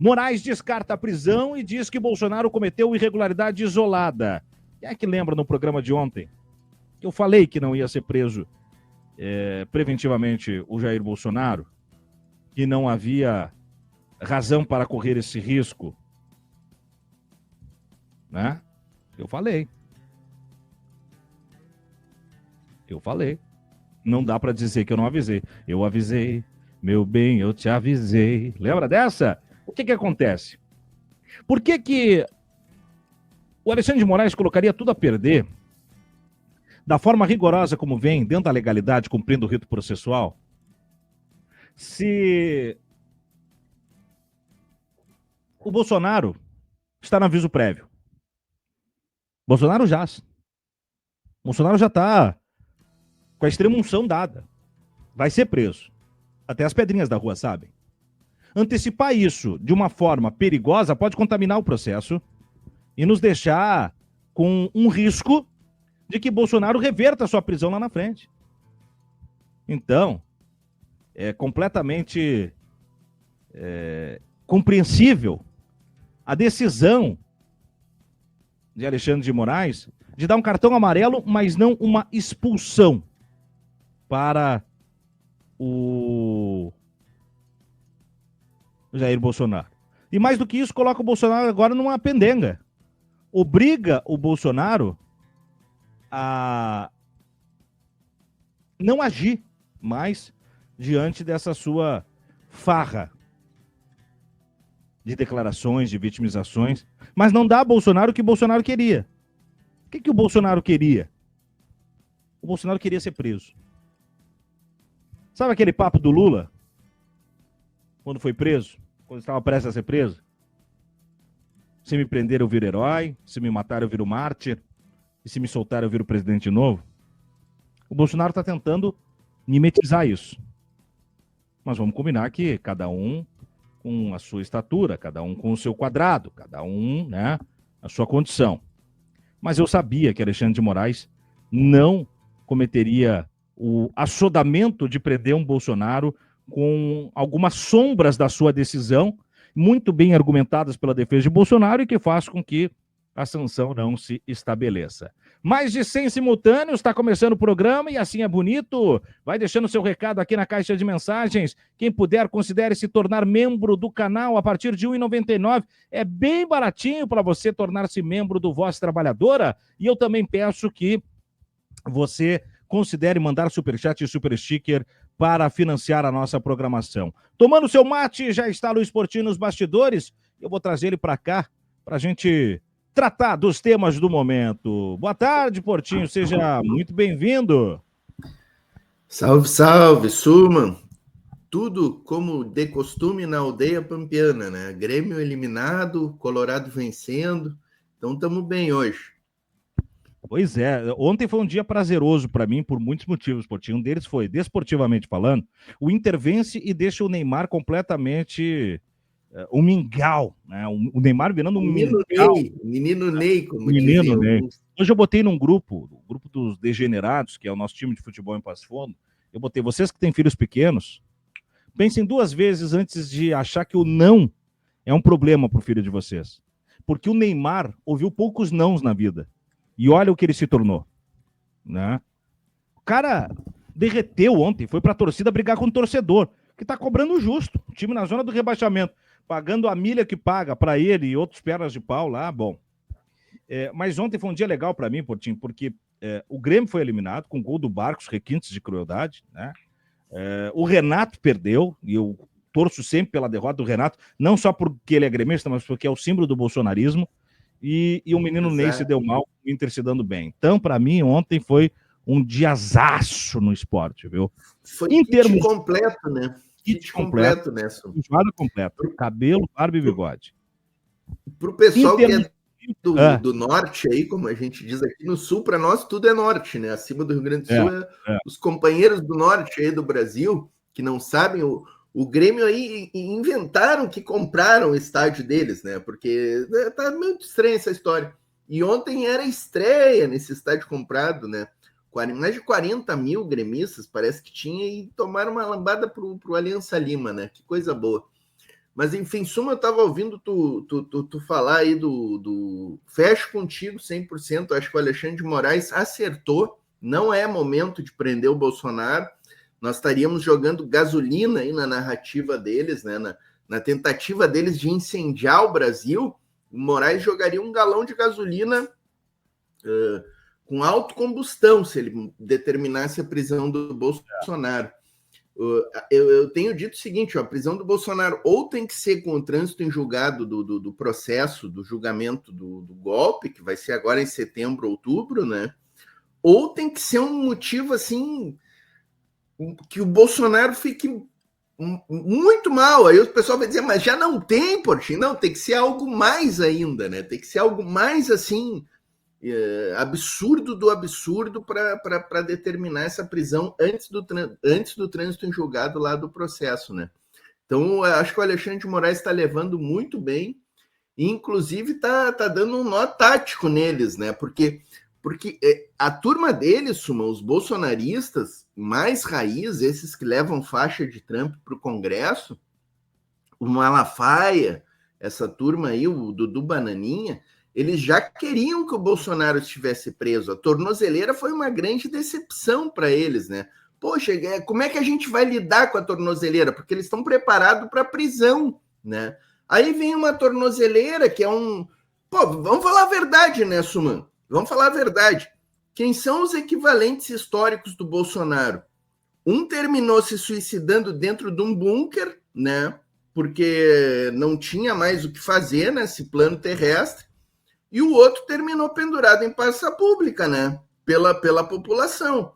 Moraes descarta a prisão e diz que Bolsonaro cometeu irregularidade isolada. Quem é que lembra no programa de ontem que eu falei que não ia ser preso preventivamente o Jair Bolsonaro? Que não havia razão para correr esse risco? Né? Eu falei. Não dá para dizer que eu não avisei. Eu avisei, meu bem, eu te avisei. Lembra dessa? O que acontece? Por que o Alexandre de Moraes colocaria tudo a perder da forma rigorosa como vem, dentro da legalidade, cumprindo o rito processual, se o Bolsonaro está no aviso prévio? Bolsonaro já está com a extrema unção dada. Vai ser preso. Até as pedrinhas da rua sabem. Antecipar isso de uma forma perigosa pode contaminar o processo e nos deixar com um risco de que Bolsonaro reverta a sua prisão lá na frente. Então, é completamente compreensível a decisão de Alexandre de Moraes de dar um cartão amarelo, mas não uma expulsão para o Jair Bolsonaro. E mais do que isso, coloca o Bolsonaro agora numa pendenga. Obriga o Bolsonaro a não agir mais diante dessa sua farra de declarações, de vitimizações, mas não dá a Bolsonaro o que o Bolsonaro queria. O que o Bolsonaro queria? O Bolsonaro queria ser preso. Sabe aquele papo do Lula? Quando foi preso? Quando estava prestes a ser preso? Se me prender eu viro herói, se me matar eu viro mártir, e se me soltar eu viro presidente novo? O Bolsonaro está tentando mimetizar isso. Mas vamos combinar que cada um com a sua estatura, cada um com o seu quadrado, cada um, né, a sua condição. Mas eu sabia que Alexandre de Moraes não cometeria o assodamento de prender um Bolsonaro com algumas sombras da sua decisão, muito bem argumentadas pela defesa de Bolsonaro e que faz com que a sanção não se estabeleça. Mais de 100 simultâneos, está começando o programa e assim é bonito. Vai deixando seu recado aqui na caixa de mensagens. Quem puder, considere se tornar membro do canal a partir de R$ 1,99. É bem baratinho para você tornar-se membro do Voz Trabalhadora. E eu também peço que você considere mandar superchat e super sticker para financiar a nossa programação. Tomando seu mate, já está Luiz Portinho nos bastidores. Eu vou trazer ele para cá para a gente tratar dos temas do momento. Boa tarde, Portinho, seja muito bem-vindo. Salve, salve, Suman. Tudo como de costume na aldeia pampiana, né? Grêmio eliminado, Colorado vencendo, então estamos bem hoje. Pois é, ontem foi um dia prazeroso para mim por muitos motivos, Portinho. Um deles foi, desportivamente falando, o Inter vence e deixa o Neymar completamente um mingau, né? O Neymar virando um mingau. Menino Ney, como menino dizem Ney. alguns. Hoje eu botei num grupo, o grupo dos degenerados, que é o nosso time de futebol em Passo Fundo, eu botei, vocês que têm filhos pequenos, pensem duas vezes antes de achar que o não é um problema pro filho de vocês. Porque o Neymar ouviu poucos nãos na vida. E olha o que ele se tornou, né? O cara derreteu ontem, foi pra torcida brigar com o torcedor, que tá cobrando o justo. O time na zona do rebaixamento, pagando a milha que paga pra ele e outros pernas de pau lá, bom. Mas ontem foi um dia legal pra mim, Portinho, porque o Grêmio foi eliminado com gol do Barcos, requintes de crueldade, né? O Renato perdeu, e eu torço sempre pela derrota do Renato, não só porque ele é gremista, mas porque é o símbolo do bolsonarismo. E o menino Exato. Ney se deu mal, o Inter se dando bem. Então, para mim, ontem foi um diazaço no esporte, viu? Foi kit completo, né? Kit completo, né? Joada completa. Cabelo, barba e bigode. Para o pessoal que é do norte aí, como a gente diz aqui no sul, para nós tudo é norte, né? Acima do Rio Grande do Sul, os companheiros do norte aí do Brasil, que não sabem, o Grêmio aí inventaram que compraram o estádio deles, né? Porque tá muito estranha essa história. E ontem era estreia nesse estádio comprado, né? Mais de 40 mil gremistas, parece que tinha, e tomaram uma lambada pro Aliança Lima, né? Que coisa boa. Mas, enfim, Suma, eu estava ouvindo tu falar aí fecho contigo 100%. Acho que o Alexandre de Moraes acertou. Não é momento de prender o Bolsonaro. Nós estaríamos jogando gasolina aí na narrativa deles, né? Na tentativa deles de incendiar o Brasil. O Moraes jogaria um galão de gasolina com autocombustão se ele determinasse a prisão do Bolsonaro. Eu tenho dito o seguinte, a prisão do Bolsonaro ou tem que ser com o trânsito em julgado do processo, do julgamento do golpe, que vai ser agora em setembro, outubro, né? Ou tem que ser um motivo assim que o Bolsonaro fique muito mal. Aí o pessoal vai dizer, mas já não tem, Portinho. Não, tem que ser algo mais ainda, né? Tem que ser algo mais assim, absurdo do absurdo para determinar essa prisão antes do trânsito em julgado lá do processo, né? Então, acho que o Alexandre de Moraes está levando muito bem, e inclusive está dando um nó tático neles, né? Porque a turma deles, Suma, os bolsonaristas mais raiz, esses que levam faixa de Trump para o Congresso, o Malafaia, essa turma aí, o Dudu Bananinha, eles já queriam que o Bolsonaro estivesse preso. A tornozeleira foi uma grande decepção para eles, né? Poxa, como é que a gente vai lidar com a tornozeleira? Porque eles estão preparados para a prisão, né? Aí vem uma tornozeleira que é um... Pô, vamos falar a verdade, né, Suman? Vamos falar a verdade. Quem são os equivalentes históricos do Bolsonaro? Um terminou se suicidando dentro de um bunker, né? Porque não tinha mais o que fazer nesse plano terrestre. E o outro terminou pendurado em praça pública, né? Pela população.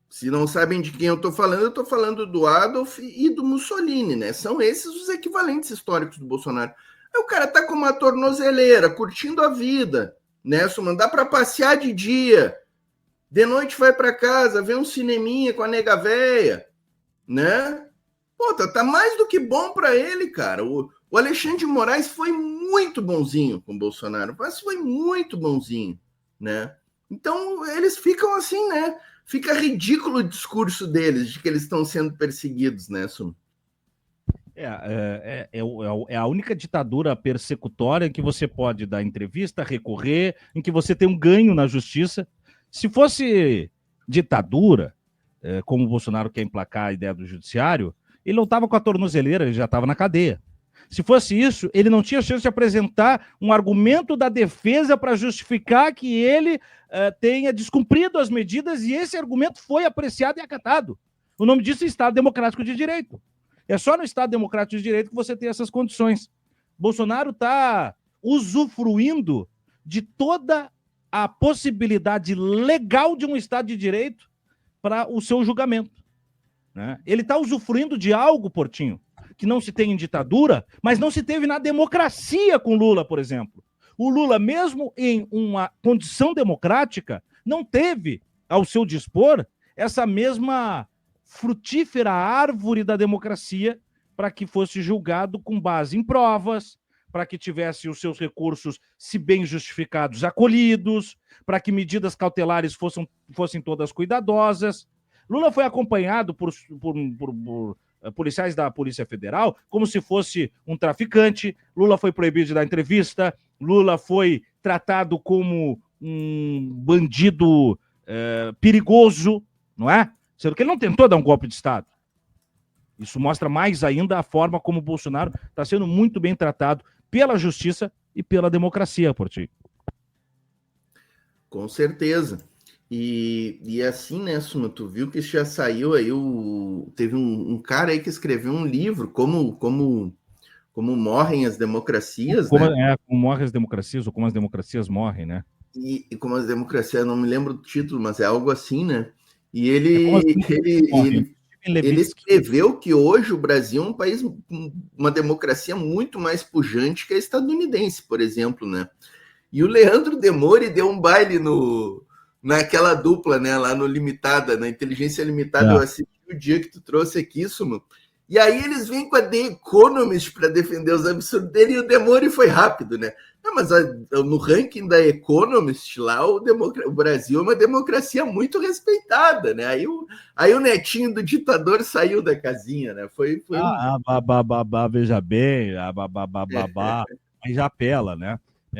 Se não sabem de quem eu estou falando do Adolf e do Mussolini, né? São esses os equivalentes históricos do Bolsonaro. Aí o cara tá com uma tornozeleira, curtindo a vida, né? Só dá para passear de dia, de noite vai para casa, vê um cineminha com a nega véia, né? Pô, tá mais do que bom para ele, cara. O Alexandre de Moraes foi muito bonzinho com o Bolsonaro, mas foi muito bonzinho, né? Então, eles ficam assim, né? Fica ridículo o discurso deles, de que eles estão sendo perseguidos, né, Sum? É a única ditadura persecutória em que você pode dar entrevista, recorrer, em que você tem um ganho na justiça. Se fosse ditadura, como o Bolsonaro quer emplacar a ideia do judiciário, ele não estava com a tornozeleira, ele já estava na cadeia. Se fosse isso, ele não tinha chance de apresentar um argumento da defesa para justificar que ele tenha descumprido as medidas, e esse argumento foi apreciado e acatado. O nome disso é Estado Democrático de Direito. É só no Estado Democrático de Direito que você tem essas condições. Bolsonaro está usufruindo de toda a possibilidade legal de um Estado de Direito para o seu julgamento, né? Ele está usufruindo de algo, Portinho, que não se tem em ditadura, mas não se teve na democracia com Lula, por exemplo. O Lula, mesmo em uma condição democrática, não teve ao seu dispor essa mesma frutífera árvore da democracia para que fosse julgado com base em provas, para que tivesse os seus recursos, se bem justificados, acolhidos, para que medidas cautelares fossem todas cuidadosas. Lula foi acompanhado por policiais da Polícia Federal como se fosse um traficante. Lula foi proibido de dar entrevista. Lula foi tratado como um bandido perigoso, não é? Sendo que ele não tentou dar um golpe de Estado. Isso mostra mais ainda a forma como o Bolsonaro está sendo muito bem tratado pela justiça e pela democracia, Portinho. Com certeza. E assim, né, Suma, tu viu que já saiu aí teve um cara aí que escreveu um livro, como morrem as democracias, né? Como morrem as democracias, ou como as democracias morrem, né? E como as democracias, não me lembro do título, mas é algo assim, né? E ele escreveu que hoje o Brasil é um país, uma democracia muito mais pujante que a estadunidense, por exemplo, né? E o Leandro Demore deu um baile naquela dupla, né? Lá no Limitada, na Inteligência Limitada, eu assisti o dia que tu trouxe aqui, Sumo, E aí eles vêm com a The Economist para defender os absurdos dele e o Demore foi rápido, né? Não, mas no ranking da Economist lá, o Brasil é uma democracia muito respeitada, né? Aí o netinho do ditador saiu da casinha, né? Veja bem, aí já apela, né?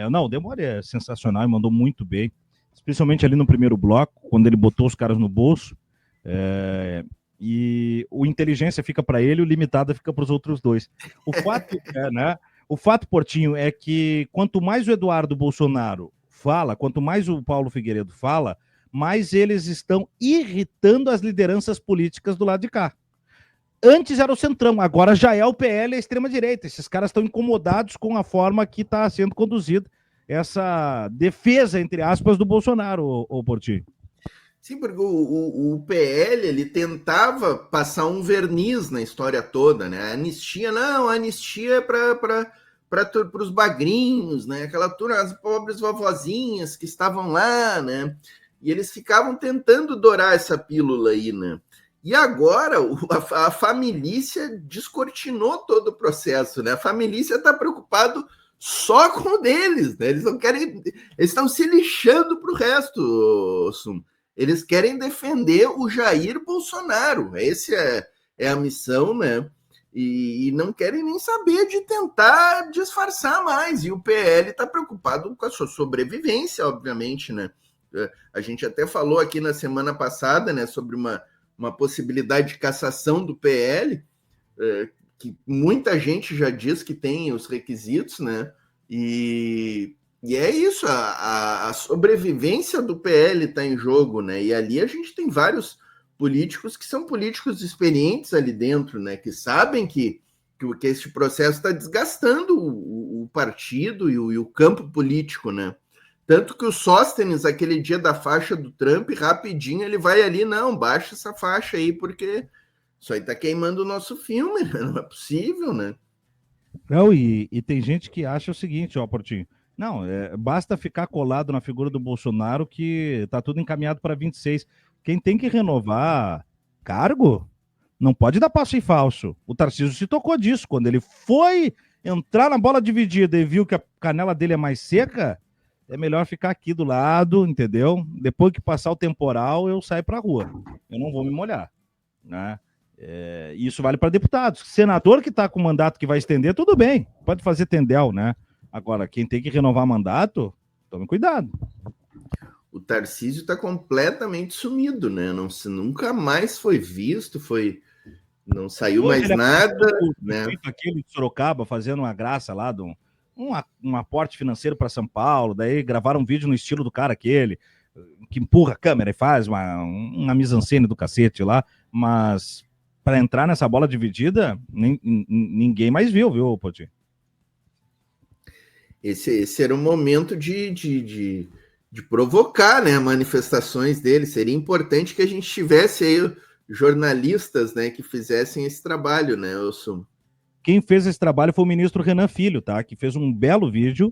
Não, o Demore é sensacional e mandou muito bem, especialmente ali no primeiro bloco, quando ele botou os caras no bolso. E o inteligência fica para ele, o limitada fica para os outros dois. O fato, né? O fato, Portinho, é que quanto mais o Eduardo Bolsonaro fala, quanto mais o Paulo Figueiredo fala, mais eles estão irritando as lideranças políticas do lado de cá. Antes era o Centrão, agora já é o PL e a extrema-direita. Esses caras estão incomodados com a forma que está sendo conduzida essa defesa, entre aspas, do Bolsonaro, o Portinho. Sim, porque o PL ele tentava passar um verniz na história toda, né? A anistia é para os bagrinhos, né? Aquela turma, as pobres vovozinhas que estavam lá, né? E eles ficavam tentando dourar essa pílula aí, né? E agora a família descortinou todo o processo, né? A família está preocupado só com o deles, né? Eles não querem, eles estão se lixando para o resto, Sum. Eles querem defender o Jair Bolsonaro. Essa é a missão, né? E não querem nem saber de tentar disfarçar mais. E o PL está preocupado com a sua sobrevivência, obviamente, né? A gente até falou aqui na semana passada, né, sobre uma possibilidade de cassação do PL, que muita gente já diz que tem os requisitos, né? E é isso, a sobrevivência do PL está em jogo, né? E ali a gente tem vários políticos que são políticos experientes ali dentro, né? Que sabem que esse processo está desgastando o partido e o campo político, né? Tanto que o Sóstenes, aquele dia da faixa do Trump, rapidinho ele vai ali, não, baixa essa faixa aí, porque isso aí tá queimando o nosso filme, não é possível, né? Não, e tem gente que acha o seguinte, ó, Portinho, não, basta ficar colado na figura do Bolsonaro que tá tudo encaminhado para 26. Quem tem que renovar cargo não pode dar passo em falso. O Tarcísio se tocou disso. Quando ele foi entrar na bola dividida e viu que a canela dele é mais seca, é melhor ficar aqui do lado, entendeu? Depois que passar o temporal, eu saio pra rua. Eu não vou me molhar, né? Isso vale para deputados. Senador que está com mandato que vai estender, tudo bem, pode fazer tendel, né? Agora, quem tem que renovar mandato, tome cuidado. O Tarcísio está completamente sumido, né? Nunca mais foi visto, não saiu mais nada. Né? Aquele de Sorocaba fazendo uma graça lá de um aporte financeiro para São Paulo, daí gravaram um vídeo no estilo do cara aquele, que empurra a câmera e faz uma mise-en-scène do cacete lá, mas para entrar nessa bola dividida, ninguém mais viu, Poti? Esse era o momento de provocar, né, manifestações dele. Seria importante que a gente tivesse aí jornalistas, né, que fizessem esse trabalho, né, Wilson? Quem fez esse trabalho foi o ministro Renan Filho, tá? Que fez um belo vídeo.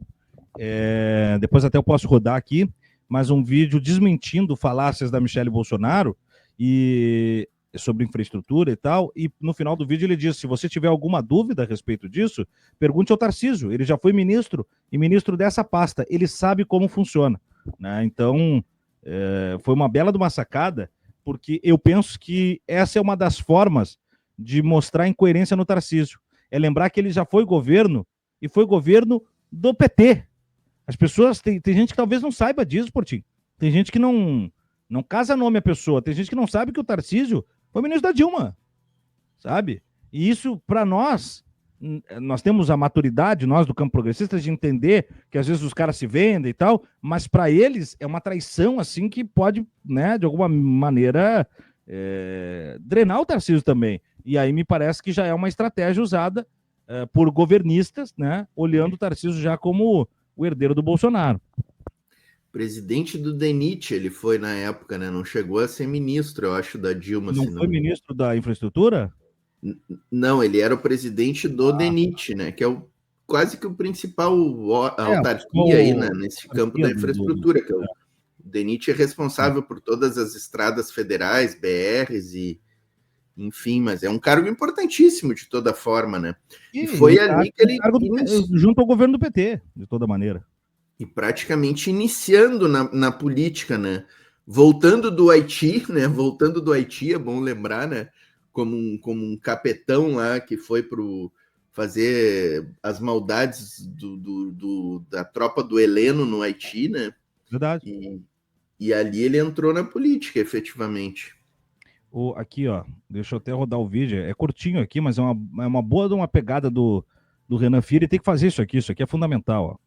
Depois até eu posso rodar aqui, mas um vídeo desmentindo falácias da Michelle Bolsonaro e sobre infraestrutura e tal, e no final do vídeo ele diz, se você tiver alguma dúvida a respeito disso, pergunte ao Tarcísio, ele já foi ministro, e ministro dessa pasta, ele sabe como funciona, né? Então, foi uma bela de uma sacada, porque eu penso que essa é uma das formas de mostrar incoerência no Tarcísio, é lembrar que ele já foi governo, e foi governo do PT. As pessoas, tem gente que talvez não saiba disso, Portinho, tem gente que não casa nome a pessoa, tem gente que não sabe que o Tarcísio foi ministro da Dilma, sabe? E isso, para nós temos a maturidade, nós do campo progressista, de entender que às vezes os caras se vendem e tal, mas para eles é uma traição, assim, que pode, né, de alguma maneira, drenar o Tarcísio também. E aí me parece que já é uma estratégia usada por governistas, né, olhando o Tarcísio já como o herdeiro do Bolsonaro. Presidente do DENIT, ele foi na época, né? Não chegou a ser ministro, eu acho, da Dilma. Não foi ministro da infraestrutura? Não, ele era o presidente do DENIT, né? Que é quase que o principal autarquia aí, né? Nesse campo da infraestrutura. Que o DENIT é responsável por todas as estradas federais, BRs Enfim, mas é um cargo importantíssimo de toda forma, né? E foi ali que ele... junto ao governo do PT, de toda maneira. E praticamente iniciando na política, né? Voltando do Haiti, né? Voltando do Haiti, é bom lembrar, né? Como um capetão lá que foi para fazer as maldades da tropa do Heleno no Haiti, né? Verdade. E ali ele entrou na política, efetivamente. Aqui, ó, deixa eu até rodar o vídeo. É curtinho aqui, mas é uma boa de uma pegada do Renan Filho. Tem que fazer isso aqui é fundamental, ó.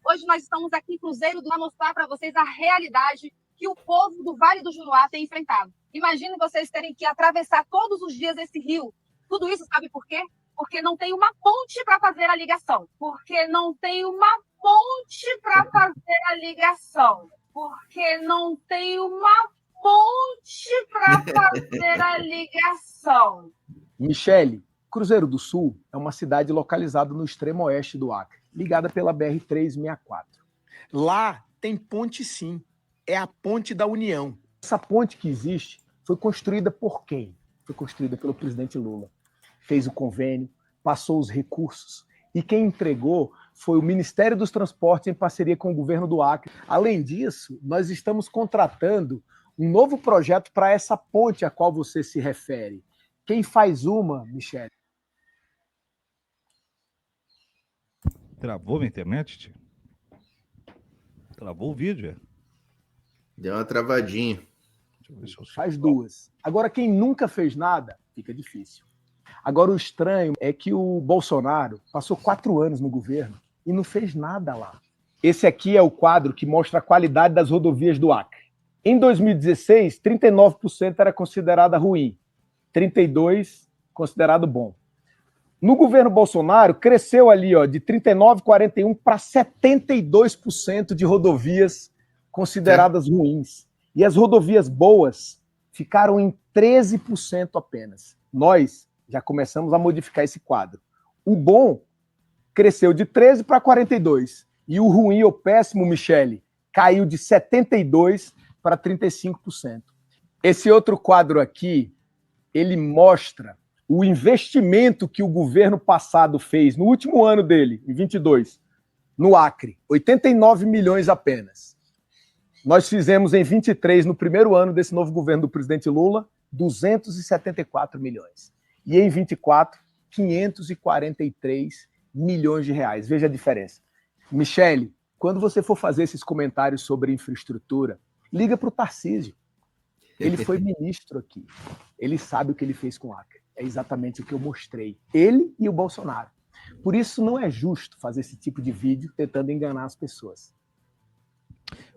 Hoje nós estamos aqui em Cruzeiro para mostrar para vocês a realidade que o povo do Vale do Juruá tem enfrentado. Imagine vocês terem que atravessar todos os dias esse rio. Tudo isso sabe por quê? Porque não tem uma ponte para fazer a ligação. Porque não tem uma ponte para fazer a ligação. Porque não tem uma ponte para fazer a ligação. Michele, Cruzeiro do Sul é uma cidade localizada no extremo oeste do Acre, ligada pela BR-364. Lá tem ponte sim, é a Ponte da União. Essa ponte que existe foi construída por quem? Foi construída pelo presidente Lula. Fez o convênio, passou os recursos e quem entregou foi o Ministério dos Transportes em parceria com o governo do Acre. Além disso, nós estamos contratando um novo projeto para essa ponte a qual você se refere. Quem faz uma, Michele? Travou a internet, tio? Travou o vídeo, Deu uma travadinha. Deixa eu ver se eu... Faz duas. Agora, quem nunca fez nada, fica difícil. Agora, o estranho é que o Bolsonaro passou 4 anos no governo e não fez nada lá. Esse aqui é o quadro que mostra a qualidade das rodovias do Acre. Em 2016, 39% era considerada ruim, 32% considerado bom. No governo Bolsonaro, cresceu ali de 39,41% para 72% de rodovias consideradas ruins. E as rodovias boas ficaram em 13% apenas. Nós já começamos a modificar esse quadro. O bom cresceu de 13% para 42%. E o ruim ou péssimo, Michele, caiu de 72% para 35%. Esse outro quadro aqui, ele mostra o investimento que o governo passado fez no último ano dele, em 22, no Acre, 89 milhões apenas. Nós fizemos em 23, no primeiro ano desse novo governo do presidente Lula, 274 milhões. E em 24, 543 milhões de reais. Veja a diferença. Michele, quando você for fazer esses comentários sobre infraestrutura, liga para o Tarcísio. Ele foi ministro aqui. Ele sabe o que ele fez com o Acre. É exatamente o que eu mostrei. Ele e o Bolsonaro. Por isso não é justo fazer esse tipo de vídeo tentando enganar as pessoas.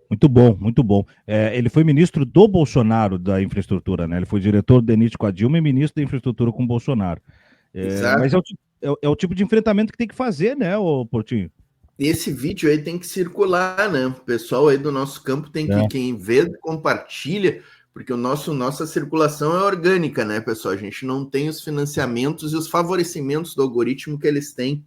Muito bom, muito bom. Ele foi ministro do Bolsonaro da infraestrutura, né? Ele foi diretor do DENIT com a Dilma e ministro da infraestrutura com o Bolsonaro. Mas é o tipo de enfrentamento que tem que fazer, né, ô Portinho? Esse vídeo aí tem que circular, né? O pessoal aí do nosso campo tem que, quem vê, compartilha, porque nossa circulação é orgânica, né, pessoal? A gente não tem os financiamentos e os favorecimentos do algoritmo que eles têm.